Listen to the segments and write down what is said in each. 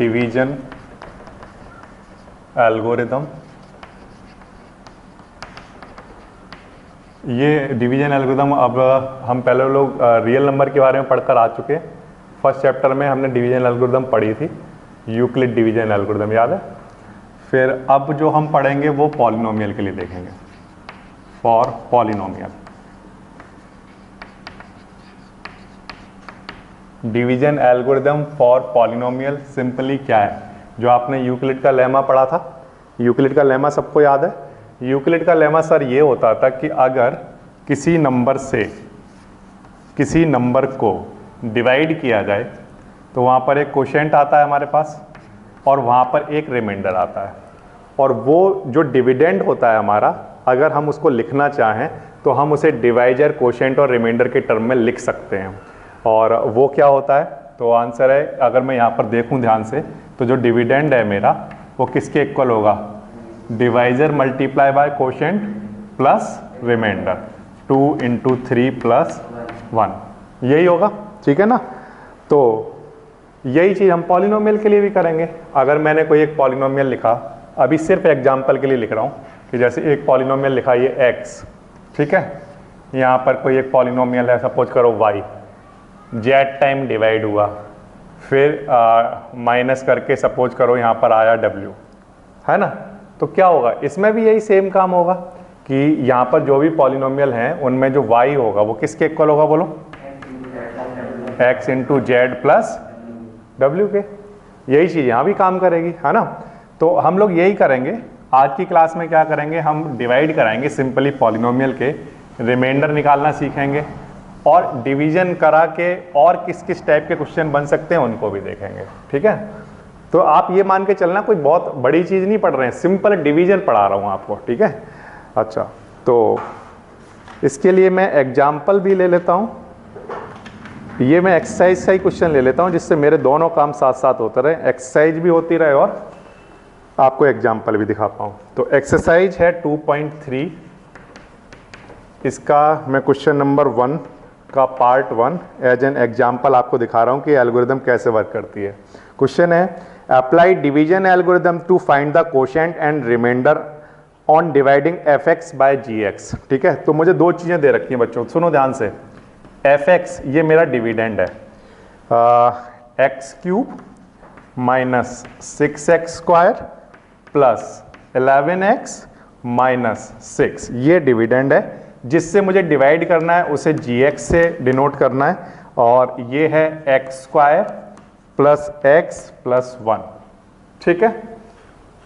Division algorithm. ये division algorithm अब हम पहले लोग रियल नंबर के बारे में पढ़कर आ चुके हैं। फर्स्ट चैप्टर में हमने डिवीजन एल्गोरिदम पढ़ी थी, यूक्लिड डिवीजन एल्गोरिदम, याद है। फिर अब जो हम पढ़ेंगे वो पॉलिनोमियल के लिए देखेंगे, for polynomial. Division algorithm for polynomial simply क्या है, जो आपने यूक्लिड का लेमा पढ़ा था। यूक्लिड का लेमा सबको याद है। यूक्लिड का लेमा सर ये होता था कि अगर किसी नंबर से किसी नंबर को डिवाइड किया जाए तो वहाँ पर एक कोशेंट आता है हमारे पास और वहाँ पर एक रिमाइंडर आता है, और वो जो डिविडेंड होता है हमारा, अगर हम उसको लिखना चाहें तो हम उसे डिवाइजर, कोशेंट और रिमाइंडर के टर्म में लिख सकते हैं। और वो क्या होता है, तो आंसर है, अगर मैं यहाँ पर देखूँ ध्यान से, तो जो डिविडेंड है मेरा वो किसके इक्वल होगा, divisor multiply by quotient plus remainder, 2 × 3 + 1, यही होगा, ठीक है ना। तो यही चीज़ हम पॉलिनोमियल के लिए भी करेंगे। अगर मैंने कोई एक पॉलिनोमियल लिखा, अभी सिर्फ एग्जांपल के लिए लिख रहा हूँ कि जैसे एक पॉलिनोमियल लिखा ये x, ठीक है, यहाँ पर कोई एक पॉलिनोमियल है, सपोज करो y, z टाइम डिवाइड हुआ, फिर माइनस करके सपोज करो यहाँ पर आया w, है ना। तो क्या होगा, इसमें भी यही सेम काम होगा कि यहाँ पर जो भी पॉलिनोमियल हैं उनमें जो y होगा वो किसके इक्वल होगा, बोलो, x × z + w के। यही चीज़ यहाँ भी काम करेगी, है ना। तो हम लोग यही करेंगे आज की क्लास में। क्या करेंगे, हम डिवाइड कराएंगे सिंपली पॉलिनोमियल के, रिमाइंडर निकालना सीखेंगे, और डिवीजन करा के और किस किस टाइप के क्वेश्चन बन सकते हैं उनको भी देखेंगे, ठीक है। तो आप ये मान के चलना कोई बहुत बड़ी चीज़ नहीं पढ़ रहे हैं, सिंपल डिवीजन पढ़ा रहा हूँ आपको, ठीक है। अच्छा, तो इसके लिए मैं एग्जाम्पल भी ले लेता हूँ। ये मैं एक्सरसाइज का ही क्वेश्चन ले लेता हूँ जिससे मेरे दोनों काम साथ साथ होते रहे, एक्सरसाइज भी होती रहे और आपको एग्जाम्पल भी दिखा पाऊँ। तो एक्सरसाइज है 2.3, इसका मैं क्वेश्चन नंबर 1 का पार्ट 1 एज एन एग्जाम्पल आपको दिखा रहा हूँ कि एल्गोरिदम कैसे वर्क करती है। क्वेश्चन है, apply division algorithm to find the quotient and remainder on dividing fx by gx, ठीक है। तो मुझे दो चीज़ें दे रखी हैं बच्चों, सुनो ध्यान से। fx ये मेरा डिविडेंड है, x³ - 6x² + 11x - 6, ये डिविडेंड है। जिससे मुझे डिवाइड करना है उसे gx से डिनोट करना है, और ये है x² + x + 1, ठीक है।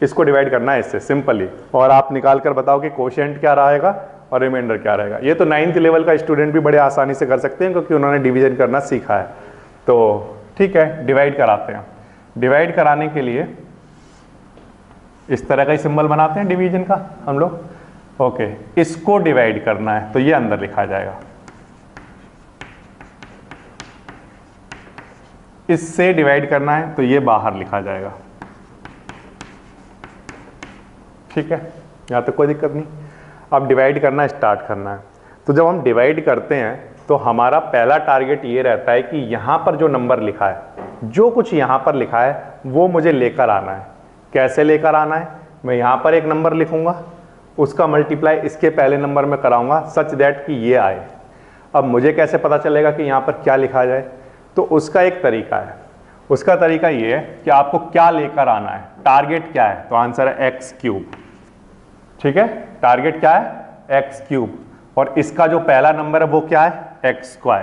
इसको डिवाइड करना है इससे सिंपली, और आप निकाल कर बताओ कि कोशेंट क्या रहेगा और रिमाइंडर क्या रहेगा। ये तो 9th लेवल का स्टूडेंट भी बड़े आसानी से कर सकते हैं क्योंकि उन्होंने डिवीजन करना सीखा है। तो ठीक है, डिवाइड कराते हैं। डिवाइड कराने के लिए इस तरह का ही सिंबल बनाते हैं डिवीजन का हम लोग, ओके। इसको डिवाइड करना है तो ये अंदर लिखा जाएगा, इससे डिवाइड करना है तो ये बाहर लिखा जाएगा, ठीक है। यहाँ तक कोई दिक्कत नहीं। अब डिवाइड करना स्टार्ट करना है। तो जब हम डिवाइड करते हैं तो हमारा पहला टारगेट ये रहता है कि यहाँ पर जो नंबर लिखा है, जो कुछ यहाँ पर लिखा है वो मुझे लेकर आना है। कैसे लेकर आना है, मैं यहाँ पर एक नंबर लिखूंगा, उसका मल्टीप्लाई इसके पहले नंबर में कराऊंगा सच दैट कि ये आए। अब मुझे कैसे पता चलेगा कि यहाँ पर क्या लिखा जाए, तो उसका एक तरीका है। उसका तरीका ये है कि आपको क्या लेकर आना है, टारगेट क्या है, तो आंसर है x³, ठीक है। टारगेट क्या है, x³, और इसका जो पहला नंबर है वो क्या है, x²,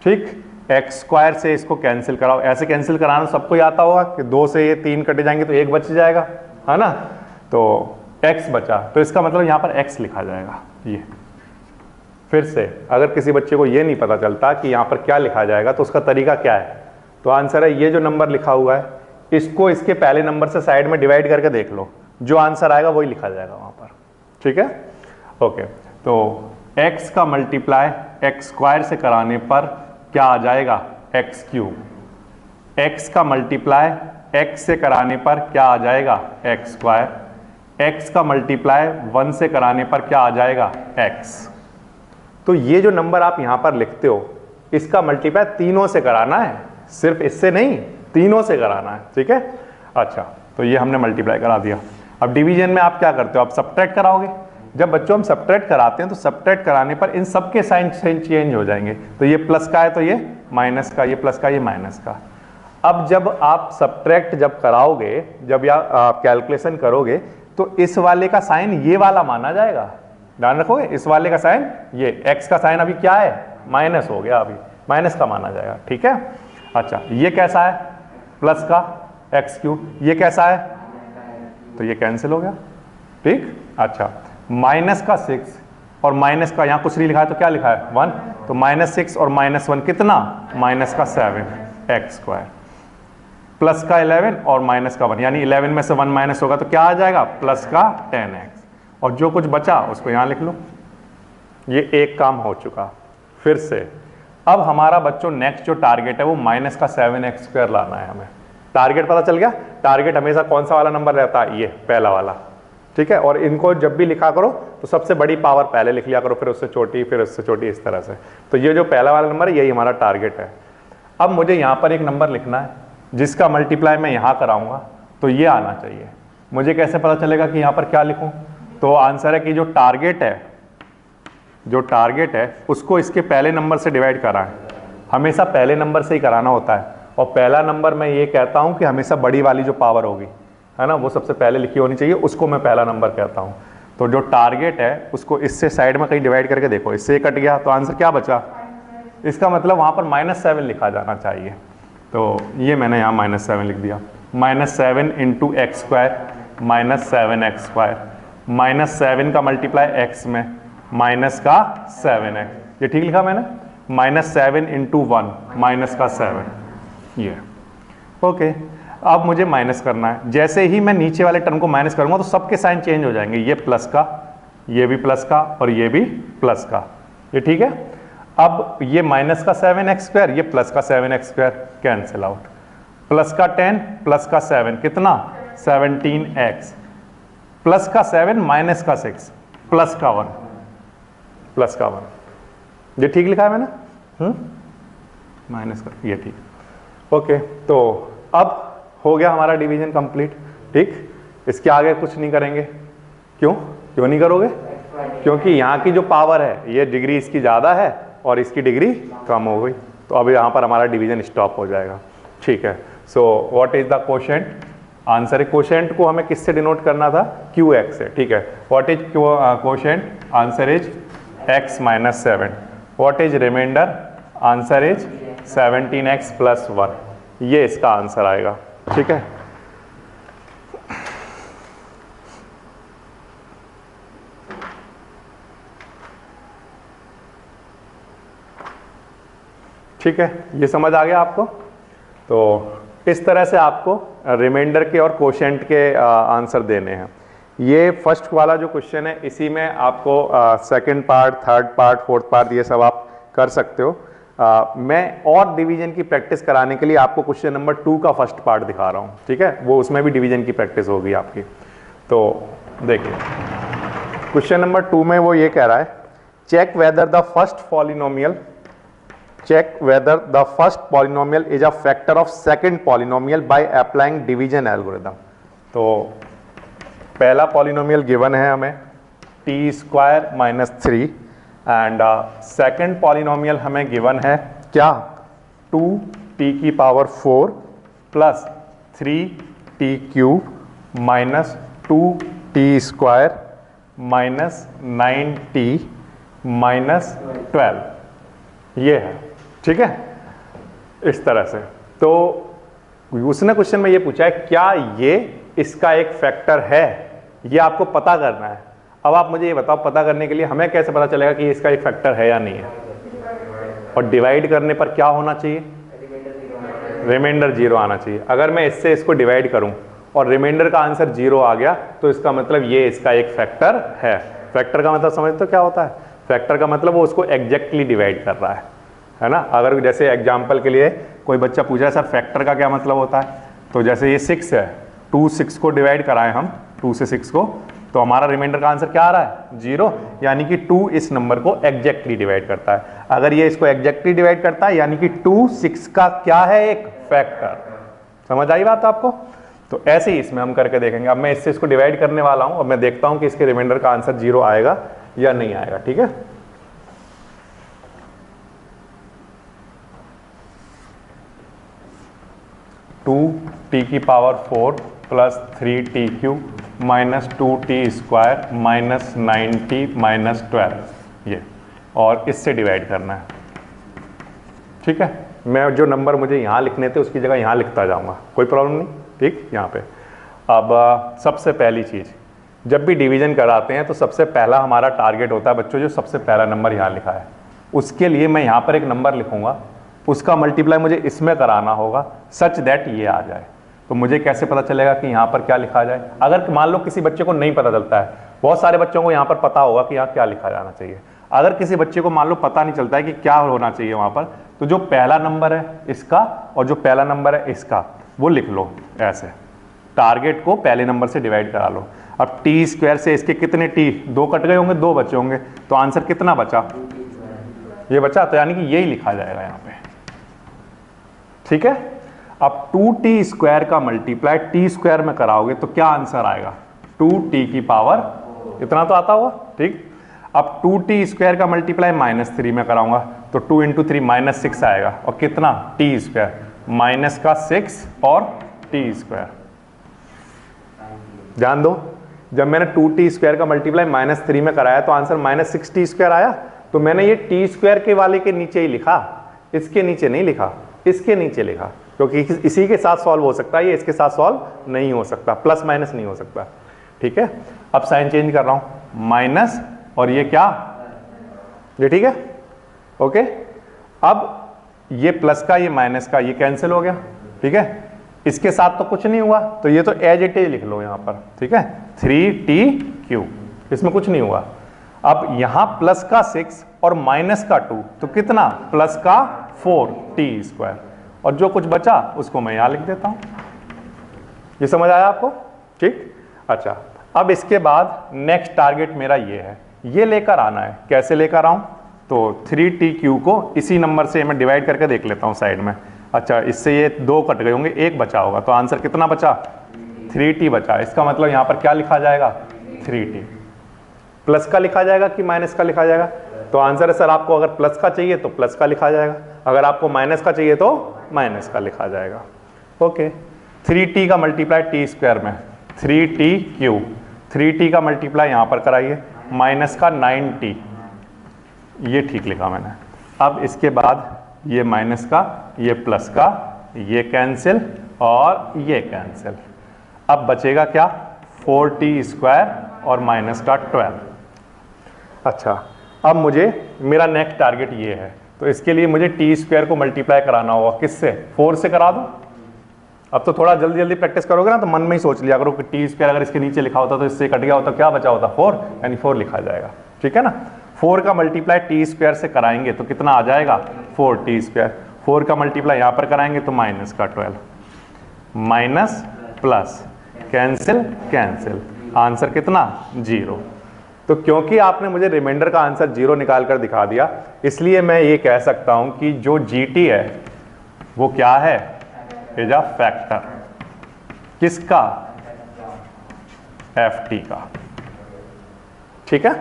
ठीक। x² से इसको कैंसिल कराओ, ऐसे कैंसिल कराना सबको आता होगा कि 2 से ये 3 कटे जाएंगे तो 1 बच जाएगा, है ना। तो x बचा, तो इसका मतलब यहाँ पर x लिखा जाएगा। ये फिर से अगर किसी बच्चे को ये नहीं पता चलता कि यहाँ पर क्या लिखा जाएगा तो उसका तरीका क्या है, तो आंसर है ये जो नंबर लिखा हुआ है इसको इसके पहले नंबर से साइड में डिवाइड करके देख लो, जो आंसर आएगा वही लिखा जाएगा वहाँ पर, ठीक है, ओके। तो x का मल्टीप्लाई x² से कराने पर क्या आ जाएगा, x³। x का मल्टीप्लाई x से कराने पर क्या आ जाएगा, x²। x का मल्टीप्लाई 1 से कराने पर क्या आ जाएगा, x। तो ये जो नंबर आप यहाँ पर लिखते हो इसका मल्टीप्लाई तीनों से कराना है, सिर्फ इससे नहीं, तीनों से कराना है, ठीक है। अच्छा, तो ये हमने मल्टीप्लाई करा दिया। अब डिवीजन में आप क्या करते हो, आप सब्ट्रैक्ट कराओगे। जब बच्चों हम सब्ट्रैक्ट कराते हैं तो सब्ट्रैक्ट कराने पर इन सबके साइन चेंज हो जाएंगे। तो ये प्लस का है तो ये माइनस का, ये प्लस का ये माइनस का। अब जब आप सब्ट्रैक्ट जब कराओगे, जब या कैलकुलेशन करोगे, तो इस वाले का साइन ये वाला माना जाएगा। ध्यान रखोगे, इस वाले का साइन ये, एक्स का साइन अभी क्या है, माइनस हो गया, अभी माइनस का माना जाएगा, ठीक है। अच्छा, ये कैसा है, प्लस का एक्स क्यूब, ये कैसा है, तो ये कैंसिल हो गया, ठीक। अच्छा, माइनस का 6 और माइनस का यहाँ कुछ नहीं लिखा है तो क्या लिखा है 1, तो -6 और -1 कितना, माइनस का 7 एक्स स्क्वायर, प्लस का 11 और माइनस का 1, यानी 11 में से 1 माइनस होगा तो क्या आ जाएगा, प्लस का 10x, और जो कुछ बचा उसको यहाँ लिख लो। ये एक काम हो चुका। फिर से अब हमारा बच्चों नेक्स्ट जो टारगेट है वो माइनस का 7x² लाना है हमें। टारगेट पता चल गया, टारगेट हमेशा कौन सा वाला नंबर रहता है, ये पहला वाला, ठीक है। और इनको जब भी लिखा करो तो सबसे बड़ी पावर पहले लिख लिया करो, फिर उससे छोटी, फिर उससे छोटी, इस तरह से। तो ये जो पहला वाला नंबर है यही हमारा टारगेट है। अब मुझे यहाँ पर एक नंबर लिखना है जिसका मल्टीप्लाई मैं यहाँ कराऊंगा, तो ये आना चाहिए। मुझे कैसे पता चलेगा कि यहाँ पर क्या लिखूं, तो आंसर है कि जो टारगेट है उसको इसके पहले नंबर से डिवाइड कराएं। हमेशा पहले नंबर से ही कराना होता है, और पहला नंबर मैं ये कहता हूँ कि हमेशा बड़ी वाली जो पावर होगी, है ना, वो सबसे पहले लिखी होनी चाहिए, उसको मैं पहला नंबर कहता हूँ। तो जो टारगेट है उसको इससे साइड में कहीं डिवाइड करके देखो, इससे कट गया तो आंसर क्या बचा, इसका मतलब वहाँ पर -7 लिखा जाना चाहिए। तो ये मैंने यहाँ -7 लिख दिया। -7 × x² -7x², -7 का मल्टीप्लाई x में, माइनस का 7x, ये ठीक लिखा मैंने। -7 × 1 माइनस का 7, ये ओके। अब मुझे माइनस करना है। जैसे ही मैं नीचे वाले टर्म को माइनस करूंगा तो सबके साइन चेंज हो जाएंगे, ये प्लस का, ये भी प्लस का, और ये भी प्लस का, ये ठीक है। अब ये माइनस का 7x², ये प्लस का 7x², कैंसिल आउट। प्लस का 10 प्लस का 7 कितना, 17x, प्लस का 7 माइनस का 6 प्लस का 1, प्लस का 1, ये ठीक लिखा है मैंने, माइनस का, ये ठीक, ओके। तो अब हो गया हमारा डिवीजन कंप्लीट, ठीक। इसके आगे कुछ नहीं करेंगे, क्यों नहीं करोगे, क्योंकि यहाँ की जो पावर है ये डिग्री इसकी ज़्यादा है और इसकी डिग्री कम हो गई, तो अब यहाँ पर हमारा डिवीजन स्टॉप हो जाएगा, ठीक है। So what is the quotient, answer है, कोशेंट को हमें किससे डिनोट करना था, QX से, ठीक है। What is quotient, answer is x - 7, what is remainder, answer is 17x + 1, ये इसका आंसर आएगा, ठीक है। ठीक है, ये समझ आ गया आपको। तो इस तरह से आपको रिमाइंडर के और कोशेंट के आंसर देने हैं। ये फर्स्ट वाला जो क्वेश्चन है इसी में आपको second part, third part, fourth part ये सब आप कर सकते हो। मैं और डिवीजन की प्रैक्टिस कराने के लिए आपको क्वेश्चन नंबर 2 का फर्स्ट पार्ट दिखा रहा हूँ, ठीक है। वो उसमें भी डिवीजन की प्रैक्टिस होगी आपकी। तो देखिए क्वेश्चन नंबर 2 में वो ये कह रहा है, check whether the first polynomial is a factor of second polynomial by applying division algorithm. तो पहला पॉलिनोमियल गिवन है हमें t² - 3 एंड सेकंड पॉलिनोमियल हमें गिवन है क्या, 2t⁴ plus 3t³ minus 2t² minus 9t minus 12, ये है, ठीक है, इस तरह से। तो उसने क्वेश्चन में ये पूछा है क्या ये इसका एक फैक्टर है, ये आपको पता करना है। अब आप मुझे ये बताओ, पता करने के लिए हमें कैसे पता चलेगा कि इसका एक फैक्टर है या नहीं है, और डिवाइड करने पर क्या होना चाहिए, रिमाइंडर 0 आना चाहिए। अगर मैं इससे इसको डिवाइड करूं और रिमाइंडर का आंसर 0 आ गया तो इसका मतलब ये इसका एक फैक्टर है। फैक्टर का मतलब समझते हो क्या होता है, फैक्टर का मतलब वो उसको एग्जैक्टली डिवाइड कर रहा है ना। अगर जैसे एग्जाम्पल के लिए कोई बच्चा पूछा है सर फैक्टर का क्या मतलब होता है, तो जैसे ये 6 है, 2 6 को डिवाइड कराएं हम 2 से 6 को, तो हमारा रिमाइंडर का आंसर क्या आ रहा है 0, यानी कि 2 इस नंबर को एग्जैक्टली डिवाइड करता है। अगर ये इसको एग्जैक्टली डिवाइड करता है यानी कि 2 6 का क्या है, एक फैक्टर, समझ आई बात आपको? तो ऐसे ही इसमें हम करके देखेंगे। अब मैं इससे इसको डिवाइड करने वाला हूं, अब मैं देखता हूं कि इसके रिमाइंडर का आंसर 0 आएगा या नहीं आएगा। ठीक है, टू टी की power 4 plus 3t cube minus 2t square minus 9t minus 12, ये, और इससे डिवाइड करना है। ठीक है, मैं जो नंबर मुझे यहाँ लिखने थे उसकी जगह यहाँ लिखता जाऊँगा, कोई प्रॉब्लम नहीं। ठीक, यहाँ पे अब सबसे पहली चीज़, जब भी डिवीजन कराते हैं तो सबसे पहला हमारा टारगेट होता है बच्चों, जो सबसे पहला नंबर यहाँ लिखा है उसके लिए मैं यहाँ पर एक नंबर लिखूँगा, उसका मल्टीप्लाई मुझे इसमें कराना होगा सच दैट ये आ जाए। तो मुझे कैसे पता चलेगा कि यहाँ पर क्या लिखा जाए? अगर मान लो किसी बच्चे को नहीं पता चलता है, बहुत सारे बच्चों को यहाँ पर पता होगा कि यहाँ क्या लिखा जाना चाहिए। अगर किसी बच्चे को मान लो पता नहीं चलता है कि क्या होना चाहिए वहाँ पर, तो जो पहला नंबर है इसका और जो पहला नंबर है इसका वो लिख लो ऐसे, टारगेट को पहले नंबर से डिवाइड करा लो। अब टी स्क्वायर से इसके कितने टी, 2 कट गए होंगे, 2 बचे होंगे, तो आंसर कितना बचा? ये बचा, तो यानी कि यही लिखा जाएगा यहाँ पे। ठीक है, अब 2t स्क्वायर का मल्टीप्लाई t स्क्वायर में कराओगे तो क्या आंसर आएगा? 2t की पावर, इतना तो आता होगा। ठीक, अब 2t स्क्वायर का मल्टीप्लाई -3 में कराऊंगा तो 2 × 3 -6 आएगा, और कितना? t स्क्वायर माइनस का 6 और t स्क्वायर। ध्यान दो, जब मैंने 2t स्क्वायर का मल्टीप्लाई -3 में कराया तो आंसर -6t स्क्वायर आया। तो मैंने ये t स्क्वायर के वाले के नीचे ही लिखा, इसके नीचे नहीं लिखा, इसके नीचे लिखा, क्योंकि इसी के साथ सॉल्व हो सकता है, ये इसके साथ सॉल्व नहीं हो सकता, प्लस माइनस नहीं हो सकता। ठीक है, अब साइन चेंज कर रहा हूं, माइनस और ये क्या, ये ठीक है, ओके। अब ये प्लस का ये माइनस का ये कैंसिल हो गया। ठीक है, इसके साथ तो कुछ नहीं हुआ, तो ये तो एज इट इज लिख लो यहां पर। ठीक है, 3t³, इसमें कुछ नहीं हुआ। अब यहां प्लस का 6 और माइनस का 2, तो कितना? प्लस का 4t स्क्वायर, और जो कुछ बचा उसको मैं यहां लिख देता हूं। ये समझ आया आपको? ठीक, अच्छा। अब इसके बाद नेक्स्ट टारगेट मेरा ये है, ये लेकर आना है। कैसे लेकर आऊं? तो 3t³ को इसी नंबर से मैं डिवाइड करके देख लेता हूं साइड में। अच्छा, इससे ये 2 कट गए होंगे, 1 बचा होगा, तो आंसर कितना बचा? 3t बचा। इसका मतलब यहां पर क्या लिखा जाएगा? 3t। प्लस का लिखा जाएगा कि माइनस का लिखा जाएगा? तो आंसर है सर, आपको अगर प्लस का चाहिए तो प्लस का लिखा जाएगा, अगर आपको माइनस का चाहिए तो माइनस का लिखा जाएगा। ओके, 3t का मल्टीप्लाई t स्क्वायर में 3t³, 3t का मल्टीप्लाई यहां पर कराइए, माइनस का 9t, ये ठीक लिखा मैंने। अब इसके बाद ये माइनस का, ये प्लस का, ये कैंसिल और ये कैंसिल। अब बचेगा क्या? 4t स्क्वायर और माइनस का 12। अच्छा, अब मुझे मेरा नेक्स्ट टारगेट ये है, तो इसके लिए मुझे t स्क्वायर को मल्टीप्लाई कराना होगा, किससे? 4 से करा दूं। अब तो थोड़ा जल्दी जल्दी प्रैक्टिस करोगे ना तो मन में ही सोच लिया करो कि t स्क्वायर अगर इसके नीचे लिखा होता तो इससे कट गया होता, क्या बचा होता? 4, यानी 4 लिखा जाएगा। ठीक है ना, 4 का मल्टीप्लाई t स्क्वायर से कराएंगे तो कितना आ जाएगा? 4t square. 4 का मल्टीप्लाई यहाँ पर कराएंगे तो माइनस का 12, minus plus, cancel cancel, answer कितना? 0। तो क्योंकि आपने मुझे रिमाइंडर का आंसर 0 निकाल कर दिखा दिया, इसलिए मैं ये कह सकता हूं कि जो gt है वो क्या है? Is a factor. किसका? ft का। ठीक है,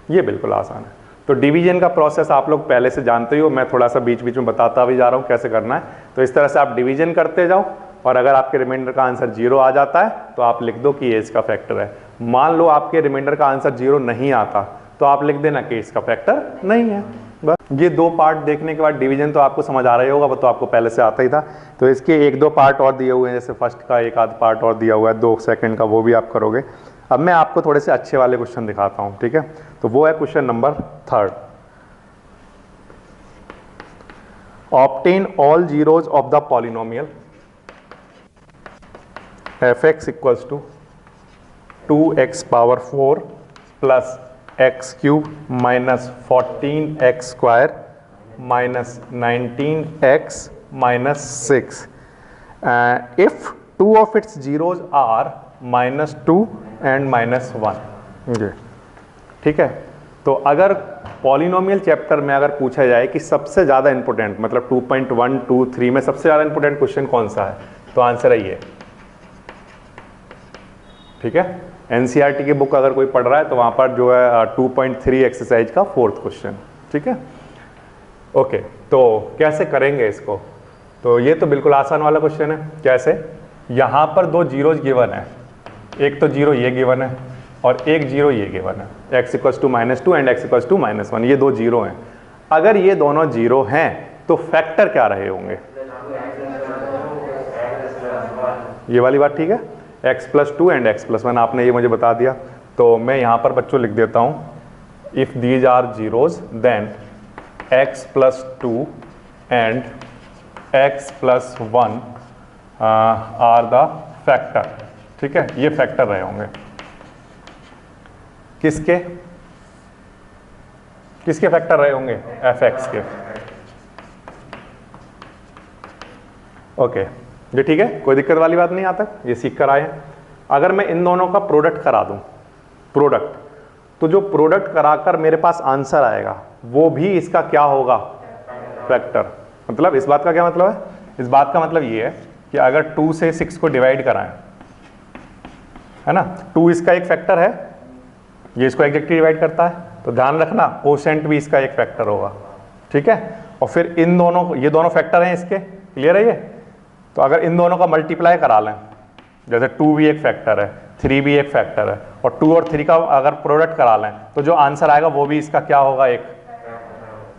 ये बिल्कुल आसान है। तो डिवीजन का प्रोसेस आप लोग पहले से जानते ही हो, मैं थोड़ा सा बीच बीच में बताता भी जा रहा हूं कैसे करना है। तो इस तरह से आप डिवीजन करते जाओ, और अगर आपके रिमाइंडर का आंसर 0 आ जाता है तो आप लिख दो कि ये इसका फैक्टर है। मान लो आपके रिमाइंडर का आंसर 0 नहीं आता तो आप लिख देना कि इसका फैक्टर नहीं है। बस ये 2 पार्ट देखने के बाद डिवीजन तो आपको समझ आ रहा ही होगा, वो तो आपको पहले से आता ही था। तो इसके 1-2 पार्ट और दिए हुए हैं, जैसे फर्स्ट का 1 आध पार्ट और दिया हुआ है, 2 सेकंड का, वो भी आप करोगे। अब मैं आपको थोड़े से अच्छे वाले क्वेश्चन दिखाता हूं। ठीक है, तो वो है question number 3। Obtain all zeros of the polynomial fx equals to 2x power 4 plus x³ minus 14x square minus 19x minus 6 if 2 of its zeros are -2 and -1। ठीक है, तो अगर पॉलिनोमियल चैप्टर में अगर पूछा जाए कि सबसे ज़्यादा इंपॉर्टेंट, मतलब 2.1, 2, 3 में सबसे ज़्यादा इंपॉर्टेंट क्वेश्चन कौन सा है, तो आंसर है ये। ठीक है, एनसीईआरटी की बुक अगर कोई पढ़ रहा है तो वहां पर जो है 2.3 एक्सरसाइज का 4th क्वेश्चन। ठीक है, ओके, तो कैसे करेंगे इसको? तो ये तो बिल्कुल आसान वाला क्वेश्चन है। कैसे? यहाँ पर दो जीरोज गिवन है, एक तो जीरो ये गिवन है और एक जीरो ये गिवन है, x equals to -2 and x equals to -1, ये दो जीरो हैं। अगर ये दोनों जीरो हैं तो फैक्टर क्या रहे होंगे? ये वाली बात ठीक है, x+2 एंड x+1, आपने ये मुझे बता दिया। तो मैं यहाँ पर बच्चों लिख देता हूँ, if these are zeros then x+2 and x+1 are the factor. ठीक है, ये फैक्टर रहे होंगे किसके? किसके फैक्टर रहे होंगे? fx के। ओके, ये ठीक है, कोई दिक्कत वाली बात नहीं आता, ये सीख कर आए हैं। अगर मैं इन दोनों का प्रोडक्ट करा दूं, प्रोडक्ट, तो जो प्रोडक्ट कराकर मेरे पास आंसर आएगा वो भी इसका क्या होगा? फैक्टर। मतलब इस बात का क्या मतलब है? इस बात का मतलब ये है कि अगर 2 से 6 को डिवाइड कराएं, है ना, 2 इसका एक फैक्टर है, ये इसको एग्जैक्टली डिवाइड करता है, तो ध्यान रखना कोशेंट भी इसका एक फैक्टर होगा। ठीक है, और फिर इन दोनों, ये दोनों फैक्टर हैं इसके, क्लियर है ये? तो अगर इन दोनों का मल्टीप्लाई करा लें, जैसे 2 भी एक फैक्टर है, 3 भी एक फैक्टर है, और 2 और 3 का अगर प्रोडक्ट करा लें तो जो आंसर आएगा वो भी इसका क्या होगा? एक।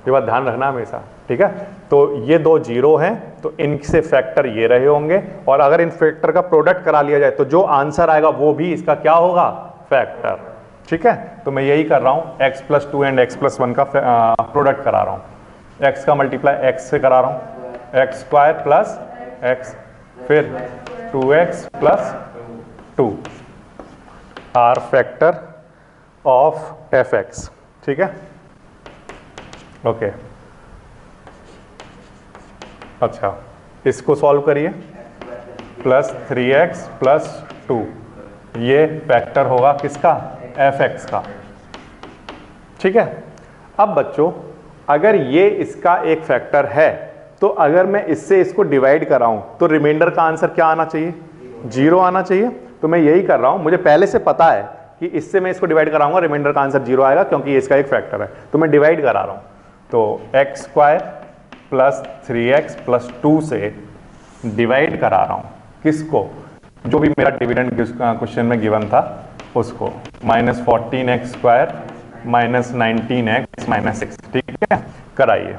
ये बात ध्यान रखना हमेशा। ठीक है, तो ये दो जीरो हैं तो इनसे फैक्टर ये रहे होंगे, और अगर इन फैक्टर का प्रोडक्ट करा लिया जाए तो जो आंसर आएगा वो भी इसका क्या होगा? फैक्टर। ठीक है, तो मैं यही कर रहा हूँ, x+2 एंड x+1 का प्रोडक्ट करा रहा हूँ। x का मल्टीप्लाई x से करा रहा हूँ, x² प्लस x, फिर 2x+2 are factor of fx। ठीक है, ओके। अच्छा, इसको सॉल्व करिए, +3x+2, ये फैक्टर होगा किसका? fx का। ठीक है, अब बच्चों अगर ये इसका एक फैक्टर है तो अगर मैं इससे इसको डिवाइड कराऊं तो रिमाइंडर का आंसर क्या आना चाहिए? 0 आना चाहिए। तो मैं यही कर रहा हूं, मुझे पहले से पता है कि इससे मैं इसको डिवाइड कराऊंगा, रिमाइंडर का आंसर 0 आएगा क्योंकि ये इसका एक फैक्टर है, तो मैं डिवाइड करा रहा हूं। तो x² + 3x+2 से डिवाइड करा रहा हूं किसको? जो भी मेरा डिविडेंड क्वेश्चन में गिवन था उसको, -14x² -19x -6। ठीक है, कराइए।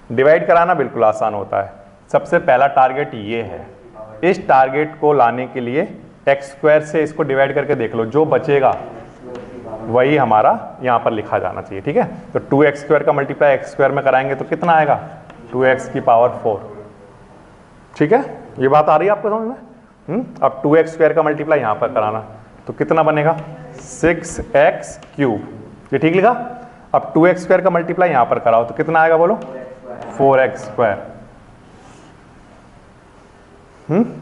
डिवाइड कराना बिल्कुल आसान होता है। सबसे पहला टारगेट ये है, इस टारगेट को लाने के लिए x² से इसको डिवाइड करके देख लो, जो बचेगा वही हमारा यहाँ पर लिखा जाना चाहिए। ठीक है, तो 2x² का मल्टीप्लाई x² में कराएंगे तो कितना आएगा? 2x⁴। ठीक है, ये बात आ रही है आपको समझ में? अब 2x² का मल्टीप्लाई यहाँ पर कराना तो कितना बनेगा? 6x3। ये ठीक लिखा? अब 2x² का मल्टीप्लाई यहाँ पर कराओ तो कितना आएगा बोलो? 4x²।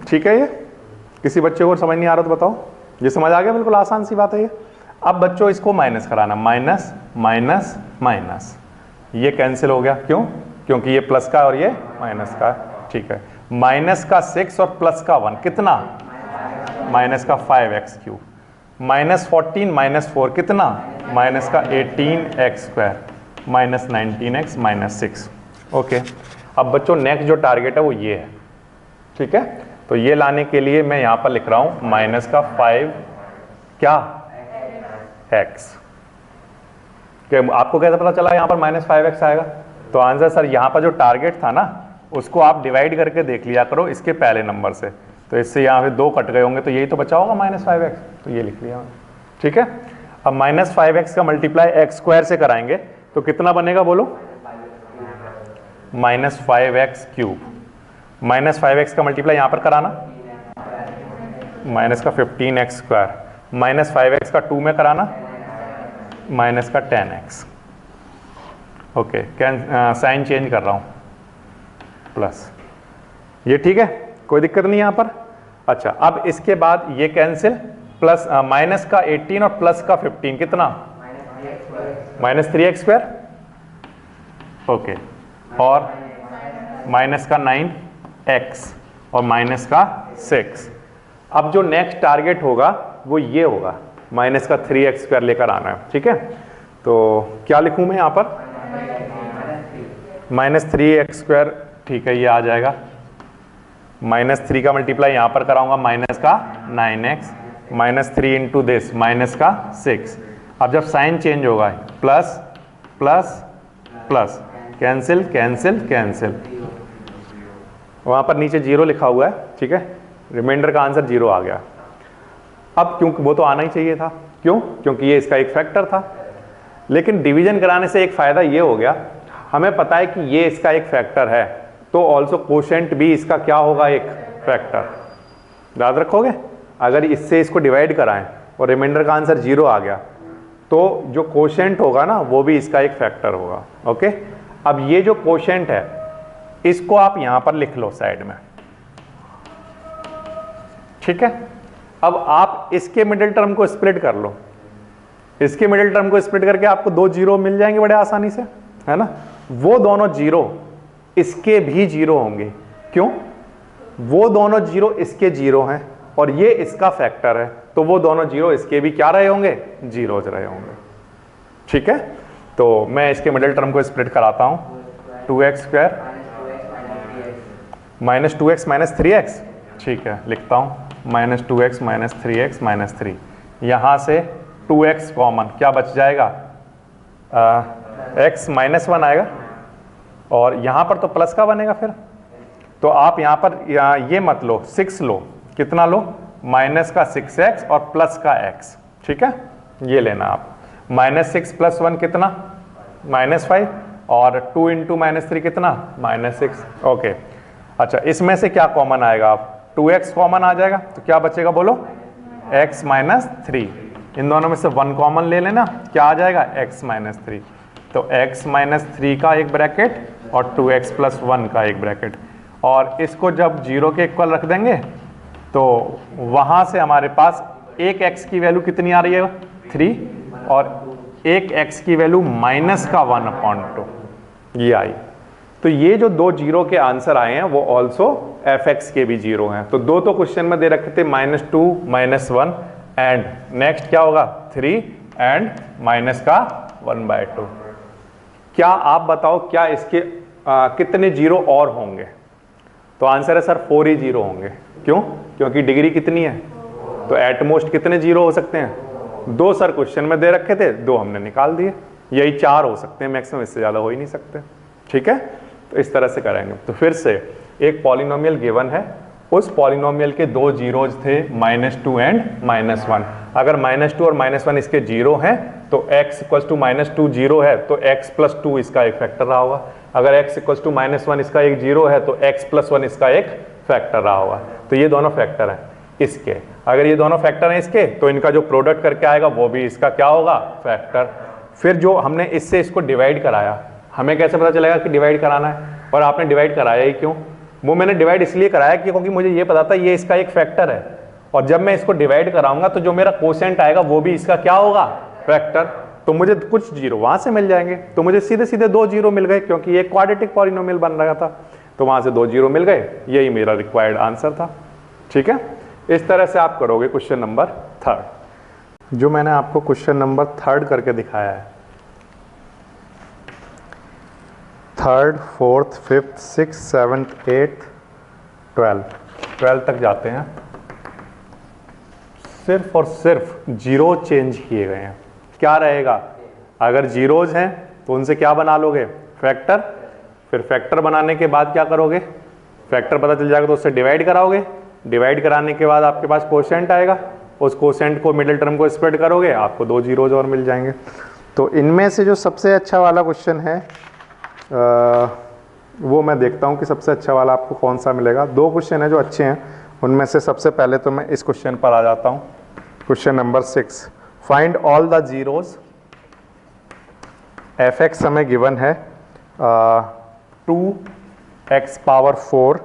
ठीक है, ये किसी बच्चे को समझ नहीं आ रहा तो बताओ। ये समझ आ गया? बिल्कुल आसान सी बात है ये। अब बच्चों इसको माइनस कराना, माइनस माइनस माइनस, ये कैंसिल हो गया। क्यों? क्योंकि ये प्लस का और ये माइनस का। ठीक है, माइनस का 6 और प्लस का 1 कितना? माइनस का 5x3। -14 -4 कितना? माइनस का 18x² -19x -6। ओके, अब बच्चों नेक्स्ट जो टारगेट है वो ये है। ठीक है, तो ये लाने के लिए मैं यहां पर लिख रहा हूं माइनस का 5 क्या x। आपको कैसे पता चला यहां पर -5x आएगा? तो आंसर सर यहां पर जो टारगेट था ना उसको आप डिवाइड करके देख लिया करो इसके पहले नंबर से, तो इससे यहाँ पे 2 कट गए होंगे तो यही तो बचा होगा -5x, तो ये लिख लिया। ठीक है, अब -5x का मल्टीप्लाई x² से कराएंगे तो कितना बनेगा बोलो? -5x3। -5x का मल्टीप्लाई यहाँ पर कराना, माइनस का 15x², -5x का 2 में कराना, माइनस का 10x। ओके, साइन चेंज कर रहा हूँ, प्लस। ये ठीक है, कोई दिक्कत नहीं यहाँ पर। अच्छा, अब इसके बाद ये कैंसिल, प्लस माइनस का 18 और प्लस का 15 कितना? -3x²। ओके, और माइनस का 9x और माइनस का 6। अब जो नेक्स्ट टारगेट होगा वो ये होगा, माइनस का 3x² लेकर आना है, ठीक है। तो क्या लिखूं मैं यहाँ पर, -3x², ठीक है, ये आ जाएगा। -3 का मल्टीप्लाई यहाँ पर कराऊंगा, माइनस का 9x, -3 इंटू दिस, माइनस का 6। अब जब साइन चेंज होगा, plus plus plus, cancel cancel cancel, वहाँ पर नीचे 0 लिखा हुआ है, ठीक है, रिमाइंडर का आंसर 0 आ गया। अब क्योंकि वो तो आना ही चाहिए था, क्यों, क्योंकि ये इसका एक फैक्टर था। लेकिन डिवीजन कराने से एक फ़ायदा ये हो गया, हमें पता है कि ये इसका एक फैक्टर है, तो ऑल्सो कोशेंट भी इसका क्या होगा, एक फैक्टर। याद रखोगे, अगर इससे इसको डिवाइड कराएं और रिमाइंडर का आंसर 0 आ गया, तो जो कोशेंट होगा ना वो भी इसका एक फैक्टर होगा। ओके, अब ये जो कोशेंट है इसको आप यहां पर लिख लो साइड में, ठीक है। अब आप इसके मिडिल टर्म को स्प्लिट कर लो, इसके मिडिल टर्म को स्प्लिट करके आपको 2 0 मिल जाएंगे बड़े आसानी से, है ना। वो दोनों 0 इसके भी 0 होंगे, क्यों, वो दोनों 0 इसके 0 हैं और ये इसका फैक्टर है, तो वो दोनों 0 इसके भी क्या रहे होंगे, 0 रहे होंगे, ठीक है। तो मैं इसके मिडिल टर्म को स्प्लिट कराता हूं, 2x² -2x -3x, ठीक है, लिखता हूं, -2x -3x -3, यहां से 2x कॉमन, क्या बच जाएगा, x -1 आएगा, और यहां पर तो प्लस का बनेगा फिर, तो आप यहां पर ये मत लो, 6 लो, कितना लो, माइनस का 6x और प्लस का x, ठीक है, ये लेना आप। -6 + 1 कितना, -5, और 2 × -3 कितना, -6। ओके, अच्छा, इसमें से क्या कॉमन आएगा, आप 2x कॉमन आ जाएगा, तो क्या बचेगा बोलो, x -3, इन दोनों में से 1 कॉमन ले लेना, क्या आ जाएगा, x -3, तो x -3 का एक ब्रैकेट और 2x + 1 का एक ब्रैकेट, और इसको जब 0 के इक्वल रख देंगे तो वहां से हमारे पास एक x की वैल्यू कितनी आ रही है, 3, और एक x की वैल्यू -1/2 ये आई। तो ये जो 2 0 के आंसर आए हैं वो ऑल्सो fx के भी 0 हैं। तो 2 तो क्वेश्चन में दे रखे थे, -2 -1 एंड नेक्स्ट क्या होगा, 3 एंड -1/2। क्या आप बताओ, क्या इसके कितने 0 और होंगे, तो आंसर है सर 4 ही 0 होंगे, क्यों, क्योंकि डिग्री कितनी है, तो एटमोस्ट कितने 0 हो सकते हैं, 2 सर क्वेश्चन में दे रखे थे, 2 हमने निकाल दिए, यही 4 हो सकते हैं मैक्सिमम, इससे ज़्यादा हो ही नहीं सकते, ठीक है। तो इस तरह से करेंगे। तो फिर से एक पॉलिनोमियल गिवन है, उस पॉलिनोमियल के 2 जीरोज थे, -2 एंड -1। अगर -2 और -1 इसके 0 हैं तो x = -2 0 है, तो x + 2 इसका एक फैक्टर रहा होगा। अगर x = -1 इसका एक 0 है तो x + 1 इसका एक फैक्टर रहा होगा। तो ये दोनों फैक्टर हैं इसके। अगर ये दोनों फैक्टर हैं इसके, तो इनका जो प्रोडक्ट करके आएगा वो भी इसका क्या होगा, फैक्टर। फिर जो हमने इससे इसको डिवाइड कराया, हमें कैसे पता चलेगा कि डिवाइड कराना है, और आपने डिवाइड कराया ही क्यों, वो मैंने डिवाइड इसलिए कराया कि क्योंकि मुझे ये पता था ये इसका एक फैक्टर है, और जब मैं इसको डिवाइड कराऊंगा तो जो मेरा कोसेंट आएगा वो भी इसका क्या होगा, फैक्टर। तो मुझे कुछ 0 वहां से मिल जाएंगे, तो मुझे सीधे सीधे 2 0 मिल गए, क्योंकि ये क्वाड्रेटिक पॉलिनोमियल बन रहा था, तो वहां से 2 0 मिल गए, यही मेरा रिक्वायर्ड आंसर था, ठीक है। इस तरह से आप करोगे क्वेश्चन नंबर 3, जो मैंने आपको क्वेश्चन नंबर 3 करके दिखाया है। 3rd 4th 5th 6th 7th 8th 12 तक जाते हैं। सिर्फ और सिर्फ 0 चेंज किए गए हैं। क्या रहेगा, अगर जीरोज हैं तो उनसे क्या बना लोगे, फैक्टर। फिर फैक्टर बनाने के बाद क्या करोगे, फैक्टर पता चल जाएगा तो उससे डिवाइड कराओगे, डिवाइड कराने के बाद आपके पास कोशेंट आएगा, उस कोशेंट को मिडिल टर्म को स्प्रेड करोगे, आपको 2 जीरोज और मिल जाएंगे। तो इनमें से जो सबसे अच्छा वाला क्वेश्चन है वो मैं देखता हूँ कि सबसे अच्छा वाला आपको कौन सा मिलेगा। 2 क्वेश्चन है जो अच्छे हैं, उनमें से सबसे पहले तो मैं इस क्वेश्चन पर आ जाता हूँ। Question number 6, find all the zeros. fx हमें गिवन है 2x power 4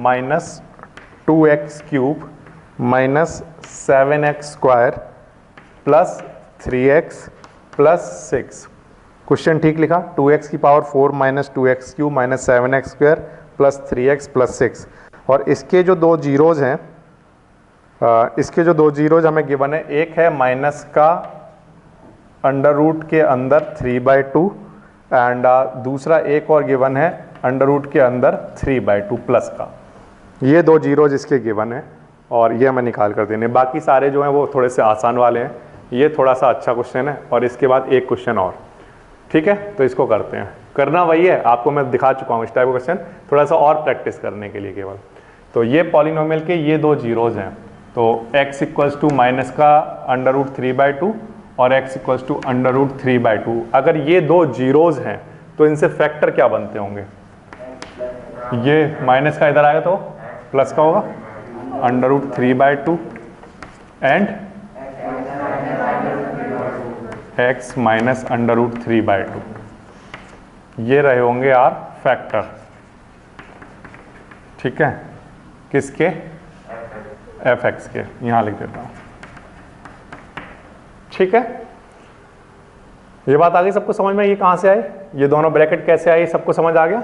minus 2x cube minus 7x square plus 3x plus 6। Question ठीक लिखा, 2x की power 4 minus 2x cube minus 7x square plus 3x plus 6। और इसके जो दो zeros हैं, इसके जो दो जीरोज़ हमें गिवन है, एक है माइनस का अंडर रूट के अंदर 3/2 एंड दूसरा एक और गिवन है अंडर रूट के अंदर 3/2 प्लस का। ये दो जीरोज़ इसके गिवन है और ये हमें निकाल कर देने। बाकी सारे जो हैं वो थोड़े से आसान वाले हैं, ये थोड़ा सा अच्छा क्वेश्चन है और इसके बाद एक क्वेश्चन और, ठीक है। तो इसको करते हैं, करना वही है, आपको मैं दिखा चुका हूँ इस टाइप का क्वेश्चन, थोड़ा सा और प्रैक्टिस करने के लिए केवल। तो ये पॉलिनोमियल के ये दो जीरोज़ हैं, तो x इक्वल्स टू माइनस का अंडर रूट 3/2 और x equals to under root 3/2। अगर ये दो जीरोज़ हैं तो इनसे फैक्टर क्या बनते होंगे? ये माइनस का इधर आएगा तो प्लस का होगा, under root 3/2 and x minus under root 3/2, ये रहे होंगे यार फैक्टर, ठीक है, किसके? fx के। यहां लिख देता हूं, ठीक है। ये बात आ गई सबको समझ में? ये कहां से आई, ये दोनों ब्रैकेट कैसे आई, सबको समझ आ गया?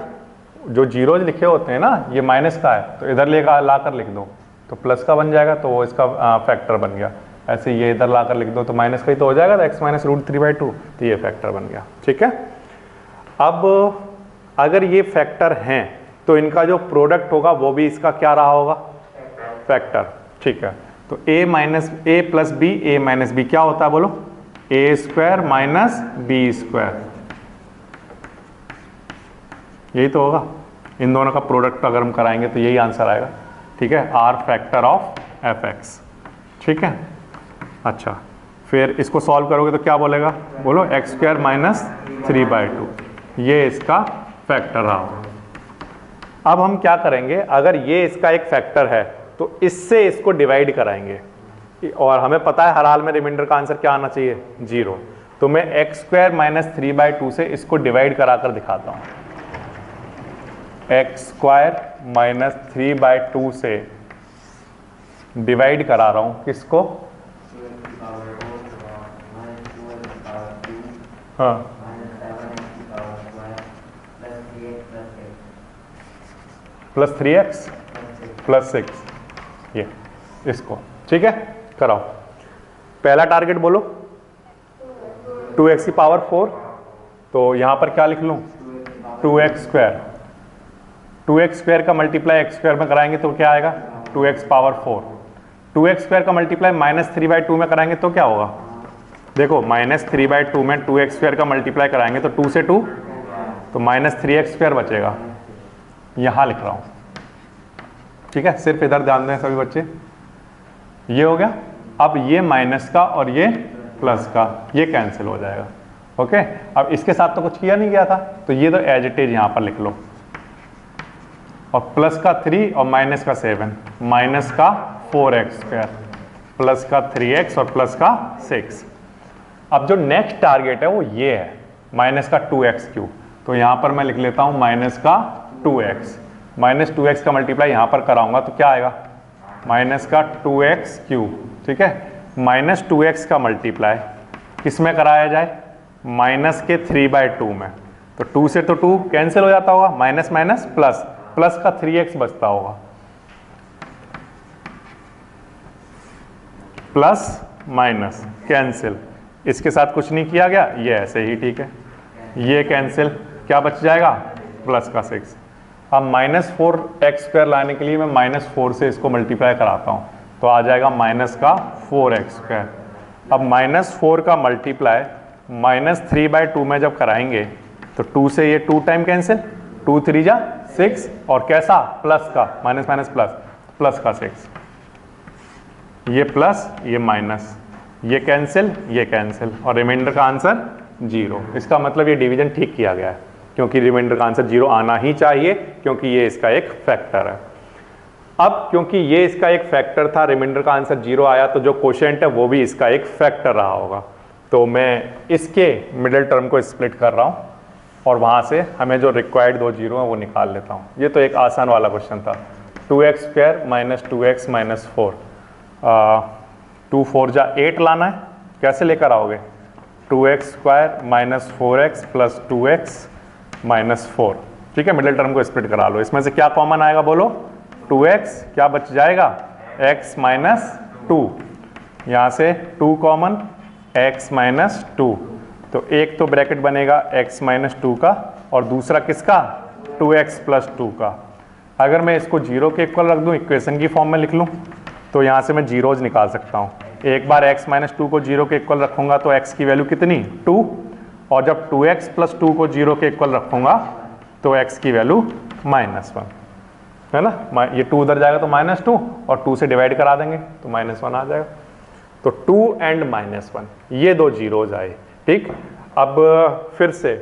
जो जीरोज लिखे होते हैं ना, ये माइनस का है तो इधर ला कर लिख दो तो प्लस का बन जाएगा, तो वो इसका फैक्टर बन गया। ऐसे ये इधर ला कर लिख दो तो माइनस का ही तो हो जाएगा, तो x माइनस रूट 3/2, तो ये फैक्टर बन गया, ठीक है। अब अगर ये फैक्टर हैं तो इनका जो प्रोडक्ट होगा वो भी इसका क्या रहा होगा? फैक्टर, ठीक है। तो a plus b, a minus b क्या होता है बोलो? a square minus b square, यही तो होगा। इन दोनों का प्रोडक्ट अगर हम कराएंगे तो यही आंसर आएगा, ठीक है, r फैक्टर ऑफ fx, ठीक है। अच्छा, फिर इसको सॉल्व करोगे तो क्या बोलेगा? बोलो x स्क्वायर माइनस 3/2, ये इसका फैक्टर रहा होगा। अब हम क्या करेंगे, अगर ये इसका एक फैक्टर है तो इससे इसको डिवाइड कराएंगे और हमें पता है हर हाल में रिमाइंडर का आंसर क्या आना चाहिए? 0। तो मैं x स्क्वायर माइनस 3/2 से इसको डिवाइड कराकर दिखाता हूं। x स्क्वायर माइनस 3/2 से डिवाइड करा रहा हूं किसको? हाँ, प्लस 3x प्लस 6, ये इसको, ठीक है, कराओ। पहला टारगेट बोलो 2x की पावर 4, तो यहां पर क्या लिख लूं? 2x स्क्वायर, 2x स्क्वायर का मल्टीप्लाई x स्क्वायर में कराएंगे तो क्या आएगा? 2x power 4। 2x स्क्वायर का मल्टीप्लाई माइनस 3/2 में कराएंगे तो क्या होगा? देखो माइनस 3/2 में 2x स्क्वायर का मल्टीप्लाई कराएंगे तो 2 से 2 तो माइनस 3x स्क्वायर बचेगा, यहां लिख रहा हूं, ठीक है। सिर्फ इधर ध्यान दें सभी बच्चे, ये हो गया। अब ये माइनस का और ये प्लस का, ये कैंसिल हो जाएगा, ओके। अब इसके साथ तो कुछ किया नहीं गया था तो ये तो एज इट इज यहां पर लिख लो, और प्लस का 3 और माइनस का 7, माइनस का 4x स्क्वायर प्लस का 3x और प्लस का 6। अब जो नेक्स्ट टारगेट है वो ये है, माइनस का 2x क्यूब, तो यहां पर मैं लिख लेता हूं माइनस का 2x, माइनस 2x का मल्टीप्लाई यहां पर कराऊंगा तो क्या आएगा? माइनस का 2x क्यूब, ठीक है। माइनस 2x का मल्टीप्लाई किस में कराया जाए? माइनस के 3/2 में, तो 2 से तो 2 कैंसिल हो जाता होगा, माइनस माइनस प्लस, प्लस का 3x बचता होगा, प्लस माइनस कैंसिल, इसके साथ कुछ नहीं किया गया, ये ऐसे ही ठीक है, ये कैंसिल, क्या बच जाएगा? प्लस का 6। अब माइनस 4x स्क्वायर लाने के लिए मैं माइनस 4 से इसको मल्टीप्लाई कराता हूँ तो आ जाएगा माइनस का 4x स्क्वायर। अब माइनस 4 का मल्टीप्लाई माइनस 3/2 में जब कराएंगे तो 2 से ये 2 टाइम कैंसिल, 2 3 जा 6, और कैसा? प्लस का, माइनस माइनस प्लस, प्लस का 6, ये प्लस ये माइनस, ये कैंसिल और रिमाइंडर का आंसर 0। इसका मतलब ये डिवीजन ठीक किया गया है क्योंकि रिमाइंडर का आंसर 0 आना ही चाहिए क्योंकि ये इसका एक फैक्टर है। अब क्योंकि ये इसका एक फैक्टर था, रिमाइंडर का आंसर 0 आया, तो जो क्वोशिएंट है वो भी इसका एक फैक्टर रहा होगा, तो मैं इसके मिडिल टर्म को स्प्लिट कर रहा हूँ और वहाँ से हमें जो रिक्वायर्ड 2 जीरो हैं वो निकाल लेता हूँ। ये तो एक आसान वाला क्वेश्चन था। 2x square minus 2x minus 4, 2 4 जा 8 लाना है, कैसे लेकर आओगे? 2x square minus 4x plus 2x minus 4, ठीक है। मिडिल टर्म को स्प्लिट करा लो, इसमें से क्या कॉमन आएगा बोलो? 2x क्या बच जाएगा, x माइनस 2, यहाँ से 2 कॉमन, x माइनस 2, तो एक तो ब्रैकेट बनेगा x माइनस 2 का और दूसरा किसका, 2x प्लस 2 का। अगर मैं इसको 0 के इक्वल रख दूँ, इक्वेशन की फॉर्म में लिख लूँ, तो यहाँ से मैं जीरोज निकाल सकता हूँ। एक बार x माइनस 2 को 0 के इक्वल रखूँगा तो x की वैल्यू कितनी, 2, और जब 2x प्लस 2 को 0 के इक्वल रखूँगा तो x की वैल्यू -1, है ना। ये 2 उधर जाएगा तो -2 और 2 से डिवाइड करा देंगे तो -1 आ जाएगा। तो 2 एंड -1 ये दो जीरोज आए, ठीक। अब फिर से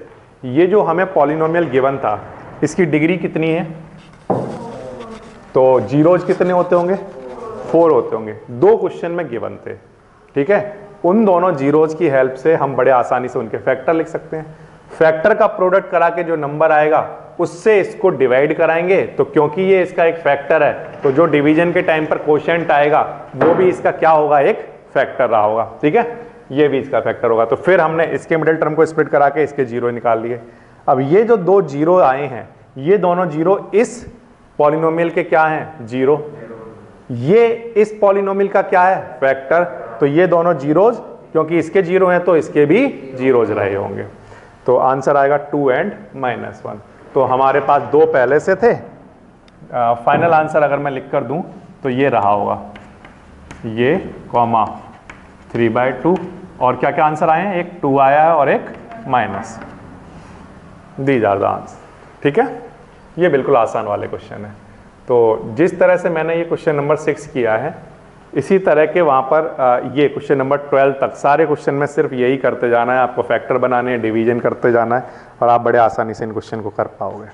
ये जो हमें पॉलिनोमियल गिवन था इसकी डिग्री कितनी है, तो जीरोज कितने होते होंगे, 4 होते होंगे। 2 क्वेश्चन में गिवन थे, ठीक है। उन दोनों जीरोज की हेल्प से हम बड़े आसानी से उनके फैक्टर लिख सकते हैं। फैक्टर का प्रोडक्ट करा के जो नंबर आएगा उससे इसको डिवाइड कराएंगे, तो क्योंकि ये इसका एक फैक्टर है तो जो डिवीजन के टाइम पर कोशेंट आएगा वो भी इसका क्या होगा, एक फैक्टर रहा होगा, ठीक है। ये भी इसका फैक्टर होगा। तो फिर हमने इसके मिडिल टर्म को स्प्लिट करा के इसके जीरो निकाल लिए। अब ये जो 2 जीरो आए हैं, ये दोनों जीरो इस पॉलिनोमियल के क्या हैं, जीरो। ये इस पॉलिनोमियल का क्या है, फैक्टर। तो ये दोनों जीरोज, क्योंकि इसके जीरो हैं तो इसके भी जीरोज रहे होंगे। तो आंसर आएगा 2 एंड -1। तो हमारे पास 2 पहले से थे। फाइनल आंसर अगर मैं लिख कर दूं तो ये रहा होगा, ये कॉमा 3/2, और क्या क्या आंसर आए हैं, एक 2 आया है और एक minus. These are the answer, ठीक है। ये बिल्कुल आसान वाले क्वेश्चन है। तो जिस तरह से मैंने ये क्वेश्चन नंबर 6 किया है, इसी तरह के वहाँ पर ये क्वेश्चन नंबर 12 तक सारे क्वेश्चन में सिर्फ यही करते जाना है। आपको फैक्टर बनाने हैं, डिवीजन करते जाना है, और आप बड़े आसानी से इन क्वेश्चन को कर पाओगे।